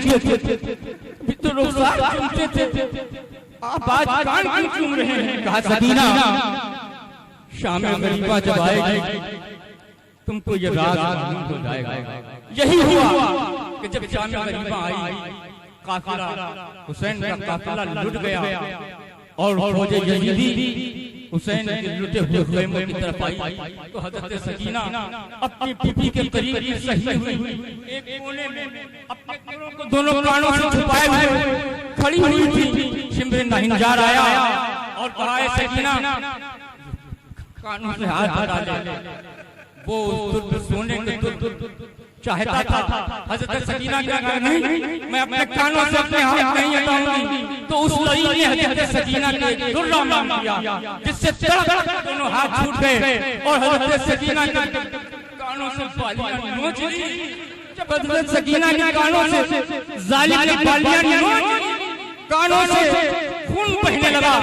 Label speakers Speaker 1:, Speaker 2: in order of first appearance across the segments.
Speaker 1: पूछिए थे तो रुखसार चूमते थे, आप आज कान क्यों चूम रहे हैं? कहा सकीना शाम गरीबा जब आएगी तुमको ये राज मालूम हो जाएगा। यही हुआ कि जब शाम गरीबा आई, काफिला हुसैन का काफिला लुट गया और फौजे यजीदी हुसैन के लुटे हुए खैमों की तरफ आई तो हजरत सकीना अपनी बीबी के करीब सही हुई, एक कोने में अपने कमरों को दोनों कानों से छुपाए हुए खड़ी हुई थी। शिम्र नहिंजार आया और कहा सकीना कानों से हाथ हटा ले। वो सोने के चाहता था, हजरत सकीना क्या कहा नहीं मैं अपने कानों से अपने हाथ नहीं हटाऊंगी। तो उस लड़ी ने हजरत सकीना के दुर्रा मार दिया जिससे तड़क दोनों हाथ छूट गए और हजरत सकीना के कानों से बालियां नोच ली। जब हजरत सकीना के कानों से जालिम ने बालियां नोच ली, कानों से खून बहने लगा।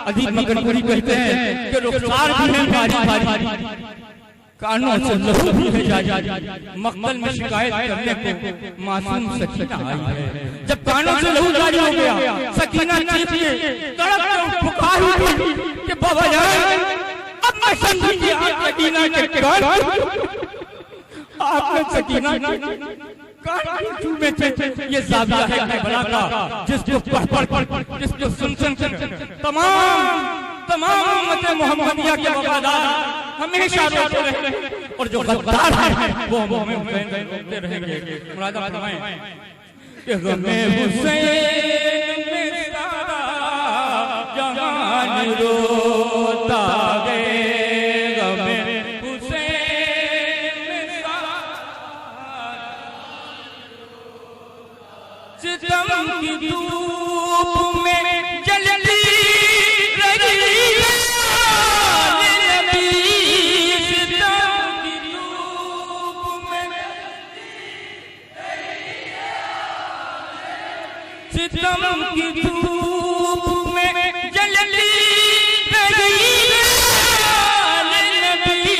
Speaker 1: अजीब मगनपुरी कहते हैं कि रुखसार भी है भारी भारी, कानों से लहू भी है जारी। मक्तल में शिकायत करने को मासूम सकीना आई है। जब कानों से लहू जारी हो गया, सकीना चीख के तड़प पुकार उठी कि बाबा जान अब मैं समझी कि आप सकीना के कान आपने सकीना कान चूमे थे। ये जाविया है करबला का जिसको पढ़ जिसको सुन तमाम उम्मत मोहम्मदिया के वफादार हमेशा रोते रहे और जो गद्दार है वो हमें रोते रहेंगे। मुरादा फरमाएं कि गमे हुसैन में सारा जहान रोता है, गमे हुसैन में सारा सितम की धूप में जलती सितम की धूप में जलती रही नबी।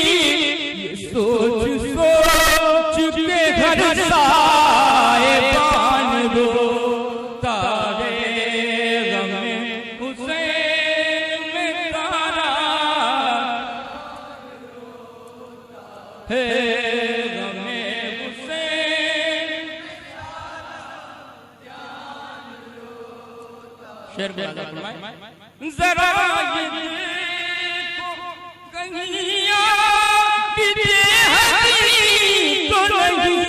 Speaker 1: ये सोच सोच के घर साहिबान रोता है, गमे हुसैन में तारा है, गमे शेर जरा ये देखो कहीं पीछे हरी तो नहीं,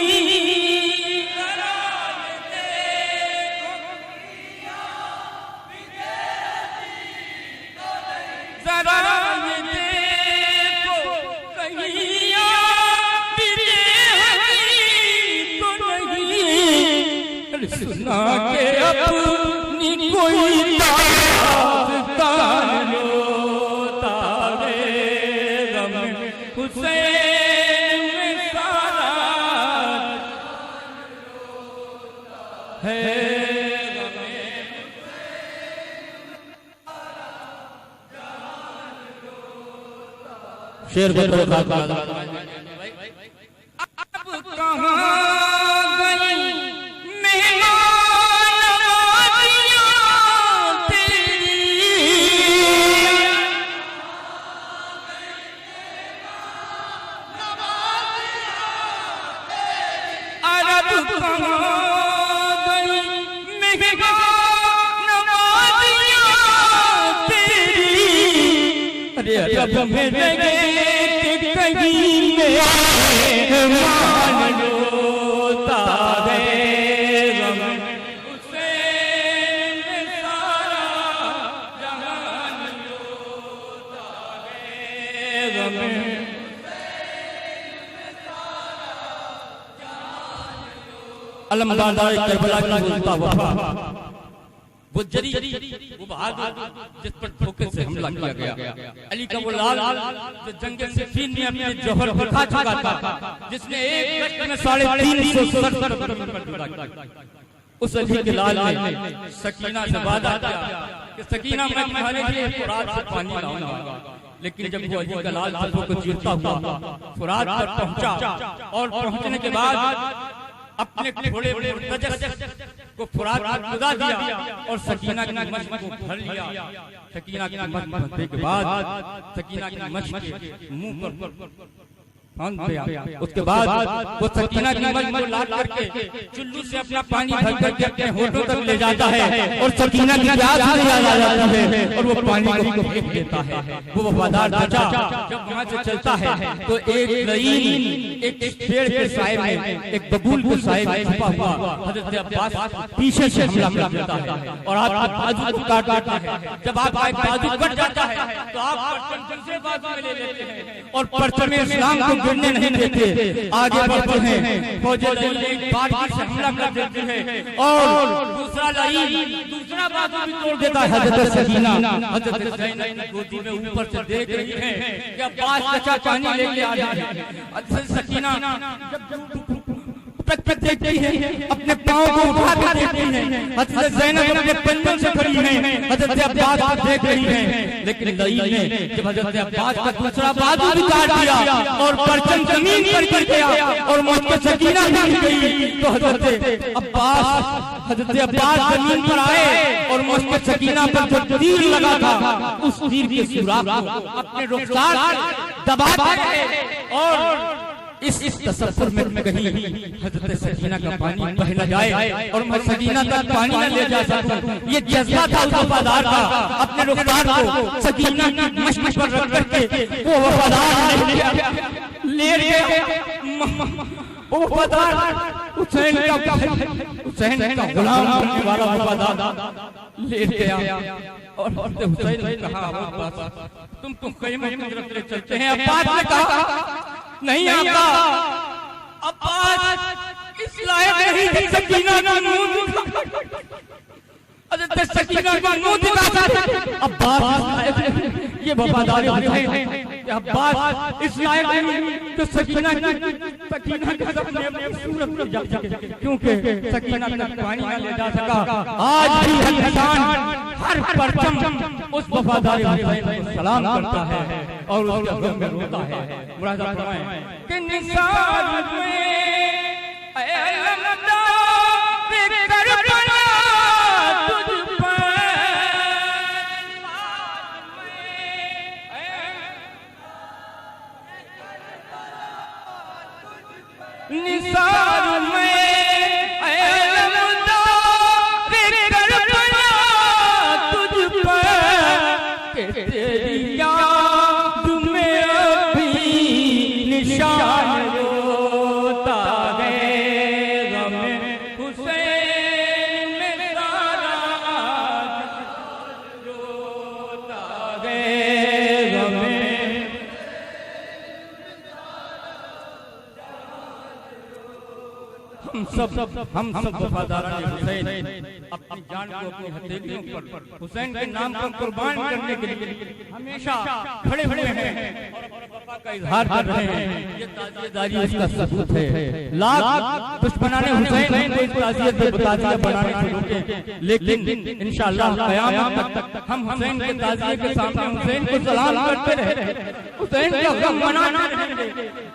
Speaker 1: जरा ये देखो कहीं पीछे हरी तो नहीं, सुना के अपनी कोई कान रोता है, गम हुसैन में सारा है, शेर अब कहाँ गई रब मेरे कहीं में मान लोता है, गम हुसैन में सारा जहान लोता है, गम अलमदार करबला की बोलता वफा वो जरी वो बहादुर जिस पर ठोकर से हमला किया गया, अली का वो लाल जो जंग सिफ़ीन में अपने जौहर दिखा चुका था, जिसने एक वक्त में 350 सर उस अली के लाल ने सकीना से वादा किया कि सकीना मैं तुम्हारे लिए फुरात से पानी लाऊंगा। लेकिन जब वो अली का लाल सफों को चीरता हुआ फुरात पर पहुंचा और पहुंचने के बाद अपने घोड़े फुरात को खुदा दिया और सकीना की मश्क को भर लिया। सकीना की मश्क भरने के बाद सकीना की मश्क के मुंह पर फांद दिया। उसके बाद वो सकीना की मश्क को लाद करके चुल्लू से अपना पानी भर करके अपने होठों तक ले जाता है और सकीना की प्यास भी आ जाती है और वो पानी को फेंक देता है। वो वफादार चाचा जब वहां से चलता है तो एक लईन एक पेड़ के साए में, एक बबूल के साए में छुपा हुआ हजरत अब्बास पीछे से हमला कर देता है और आपका बाजू को काट देता है। जब आपका बाजू कट जाता है तो आप परचम दूसरे बाजू में ले लेते हैं और परचम इस्लाम को गिरने नहीं देते, आगे बढ़ते हैं। फौज एक बार से हमला कर देती है और दूसरा लईन दूसरा बाजू भी तोड़ देता है। हजरत सकीना हजरत ज़ैनब की गोदी में ऊपर से देख रही है कि अब्बास चाचा पानी लेके आ रहे हैं। हजरत सकीना तक देखती है, अपने पांव को उठा कर देखती है। हजरत ज़ैनब अपने पंजों से खड़ी है, हजरत अब्बास को देख रही है। लेकिन लईन ने जब हजरत अब्बास का दूसरा बाजू भी काट दिया और परचम जमीन पर गिर गया और मुझको सकीना गिर गई तो हजरत अब्बास जमीन पर आए और मुझको सकीना पर जो तीर लगा था उस तीर के सुराख को अपने रुखसार से दबाते रहे और इस तसव्वुर में कहीं हजरत सकीना का पानी बह न जाए और मैं सकीना तक पानी न ले जा सकूं। ये जज्बा था उस वफादार का, अपने रुखसार को सकीना की मश्क पर रख करके वो वफादार ले गया। वो वफादार हुसैन का गुलाम होने वाला वफादार ले गया और हुसैन ने कहा तुम क़यामत की तरफ ले चलते हैं। अब्बास ने कहा नहीं आका, अब्बास इस लायक नहीं कि सकीना का मुंह हजरत सकीना का मुंह दिखा। अब्बास ये वफादार है, अब्बास इस लायक नहीं कि सकीना के अपने सूरत में जा सके, क्योंकि सकीना तक पानी न ले जा सका। आज भी हर इंसान हर परचम उस वफादार हुसैन को सलाम करता है और उसके गम में रोता है। मुरादा फरमाएं कि निसार में अलमदा फिक्र बना तुझ पर, निसार में हम सब वफादारान हुसैन अपनी जान को अपनी हथेलियों पर हुसैन के नाम पर कुर्बान करने के लिए हमेशा खड़े हुए हैं और अपने वफा का इजहार कर रहे हैं। ये ताज़ियतदारी इसका सबूत है। लाख दुश्मनाने हुसैन को इस ताज़ियत से ताज़िया बनाने से रोके, लेकिन इंशाअल्लाह क़यामत तक हम हुसैन के ताज़िये के सामने हुसैन को सलाम करते रहे, हुसैन का गम मनाते रहेंगे,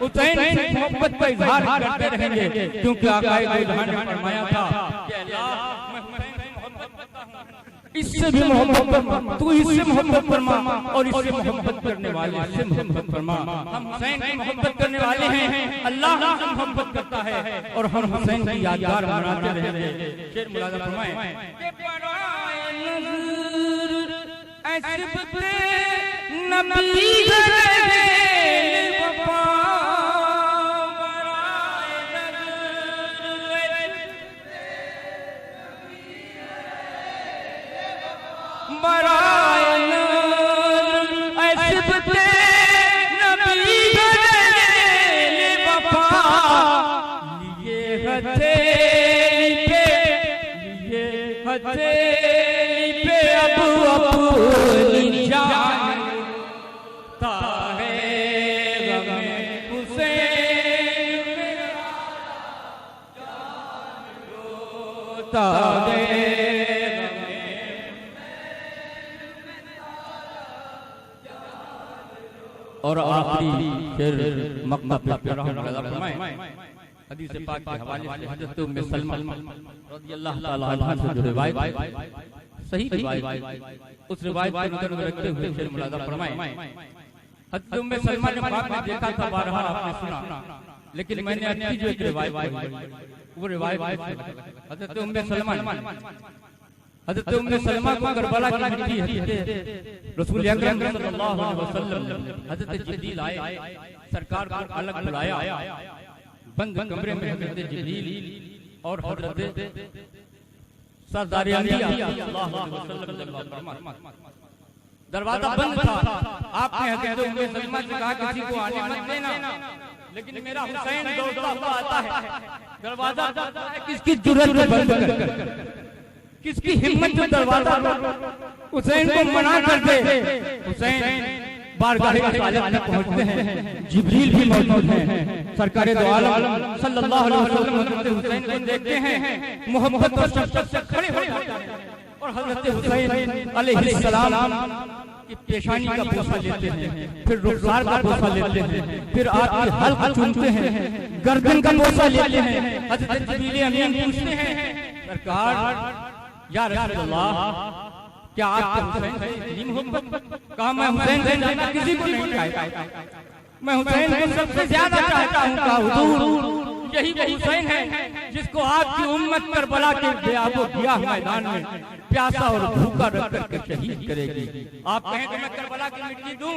Speaker 1: हुसैन से मोहब्बत का इजहार करते रहेंगे, क्योंकि आका ने फरमाया था कि अल्लाह मैं हुसैन से मोहब्बत करता हूं, इससे भी मोहब्बत फरमा, तू इससे मोहब्बत फरमा और इससे मोहब्बत करने वाले से मोहब्बत फरमा। हम हुसैन की मोहब्बत करने वाले हैं, अल्लाह हमसे मोहब्बत करता है और हम हुसैन की यादगार मनाते रहेंगे। शेर मुलाजा फरमाएं कि पराए नज़र ऐसे नबी गए वफा और आखिरी फिर मक्का पे फरमाएं हदीस पाक के हवाले से हज़रत उम्मे सलमा रज़ियल्लाहु ताला अन्हा से जो रिवायत सही रिवायत, उस रिवायत को नजर रखते हुए शेर मुलाजा फरमाएं। हज़रत उम्मे सलमा ने ख्वाब में देखा था, बारहा आपने सुना, लेकिन मैंने अच्छी जो एक रिवायत वो रिवायत हज़रत उम्मे सलमा को करबला की मिट्टी रसूल अकरम सल्लल्लाहु अलैहि वसल्लम हज़रत जिब्रील आए, सरकार को अलग बुलाया, बंद कमरे में हज़रत जिब्रील और हज़रत सरदार अंबिया सल्लल्लाहु अलैहि वसल्लम, दरवाजा बंद था। आपने हज़रत उम्मे सलमा से कहा किसी को आने मत देना, लेकिन मेरा हुसैन दौड़ता हुआ आता है, दरवाजा किसकी जुर्रत में बंद कर, किसकी हिम्मत जो दरवाजा हुसैन को मना कर दे। हुसैन बारगाह रिसालत में पहुंचते हैं, जिब्रील भी मौजूद हैं, सरकार दो आलम सल्लल्लाहु अलैहि वसल्लम हज़रत हुसैन को देखते हैं, मोहब्बत और शफ़क़त से खड़े हो जाते हैं और हज़रत हुसैन अलैहिस्सलाम की पेशानी का बोसा लेते हैं, फिर रुखसार का बोसा लेते हैं, फिर आपकी हल्क चूमते हैं, गर्दन का बोसा लेते हैं। हज़रत जिब्रील अमीन पूछते हैं, सरकार या रसूल अल्लाह, क्या आपके हुसैन से इतनी मोहब्बत? कहा मैं हुसैन से ज्यादा किसी को नहीं चाहता, मैं हुसैन को सबसे ज्यादा चाहता हूँ। कहा हुजूर, यही वो हुसैन है जिसको आपकी उम्मत करबला के बेआबो गियाह मैदान में प्यासा और भूखा रख करके शहीद करेगी। आप कहें तो मैं करबला की मिट्टी दूं?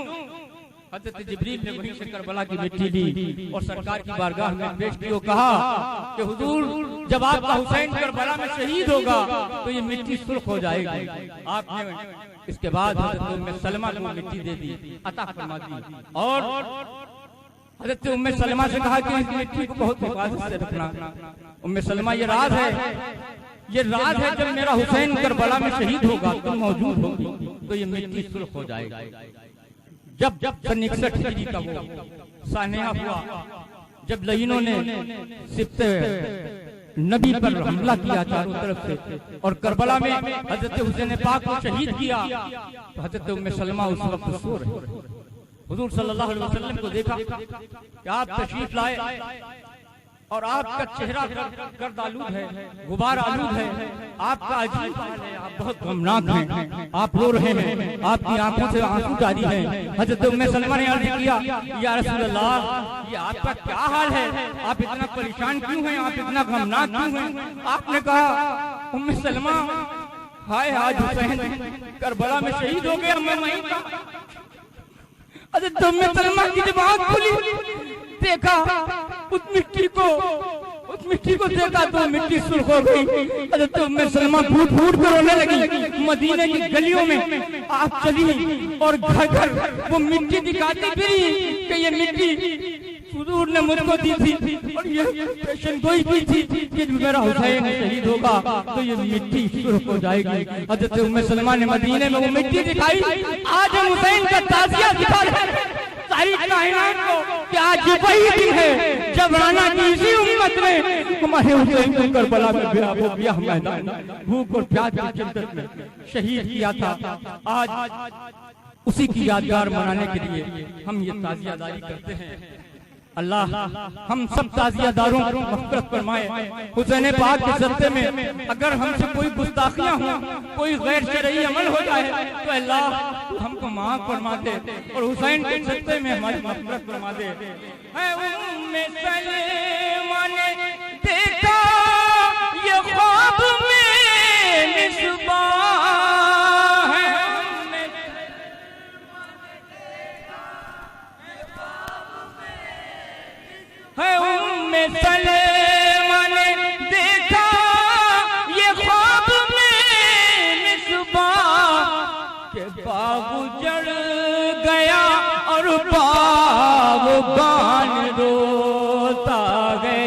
Speaker 1: हज़रत जिब्रील ने वहीं से करबला की मिट्टी ली और सरकार की बारगाह में पेश की और कहा कि हुजूर, जब आपका हुसैन करबला में शहीद होगा तो ये मिट्टी सुर्ख हो जाएगी। आपने इसके बाद हज़रत उम्मे सलमा को मिट्टी दे दी, अता फरमा दी और हज़रत उम्मे सलमा से कहा कि इस मिट्टी को बहुत हिफाजत से रखना। उम्मे सलमा, ये राज है, ये राज है, जब मेरा हुसैन करबला में शहीद होगा, तुम मौजूद होगी तो ये मिट्टी सुर्ख हो जाएगी। जब 61 हिजरी का वो सानिया हुआ, जब लईनों ने सिब्ते नबी पर हमला किया चारों तरफ से और करबला में हज़रत हुसैन पाक को शहीद किया, तो हज़रत उम्मे सलमा उस वक्त सो रहे। हुजूर सल्लल्लाहु अलैहि वसल्लम को देखा कि आप तशरीफ लाए और आपका चेहरा गर्द आलूद है, गुबार आलूद है, आपका अजीब हाल है, आप बहुत गमनाक हैं, आप रो रहे हैं, आपकी आंखों से आंसू जारी हैं। हज़रत उम्मे सलमा ने अर्ज़ किया, या रसूल अल्लाह, ये आपका क्या हाल है? आप इतना परेशान क्यों हैं? आप इतना गमनाक क्यों हैं? आपने कहा, उम्मे सलमा, हाय आज हुसैन करबला में शहीद हो गया, मैं वहीं था। हज़रत उम्मे सलमा की जब आँख खुली, देखा उस मिट्टी को देखा तो मिट्टी सुर्ख हो गई। हज़रत उम्मे सलमा फूट फूट कर रोने लगी। मदीने की गलियों में आप चली और घर घर वो मिट्टी दिखाती फिरी कि ये मिट्टी हुजूर ने मुझको दी थी और ये पेशन गोई की थी कि मेरा हुसैन शहीद होगा तो ये मिट्टी सुर्ख हो जाएगी। हज़रत उम्मे सलमा ने मदीने में वो मिट्टी दिखाई। आज हम हुसैन का ताज़िया दिखा रहे हैं सारी कायनात को कि आज वही दिन है जब राना की इसी उम्मत में हमारे हुसैन को करबला में बेआबो गियाह मैदान भूख और प्यास की शिद्दत में शहीद किया था। आज उसी की यादगार मनाने के लिए हम ये ताज़ियादारी करते हैं। अल्लाह हम सब ताज़ियादारों को मग़फ़िरत फरमाए। हुसैन पाक के सदक़े में अगर हमसे कोई गुस्ताखियां हों, कोई गैर शरई अमल हो जाए तो अल्लाह तू हमको माफ़ फरमा दे और हुसैन के सदक़े में हमारी मग़फ़िरत फरमा दे। उम्मे सलमा ने देखा ये ख्वाब में मिसबाह है, उम्मे सलमा ने देखा ये ख्वाब में मिसबाह के बाग उजड़ गया और बाग़बान रोता है।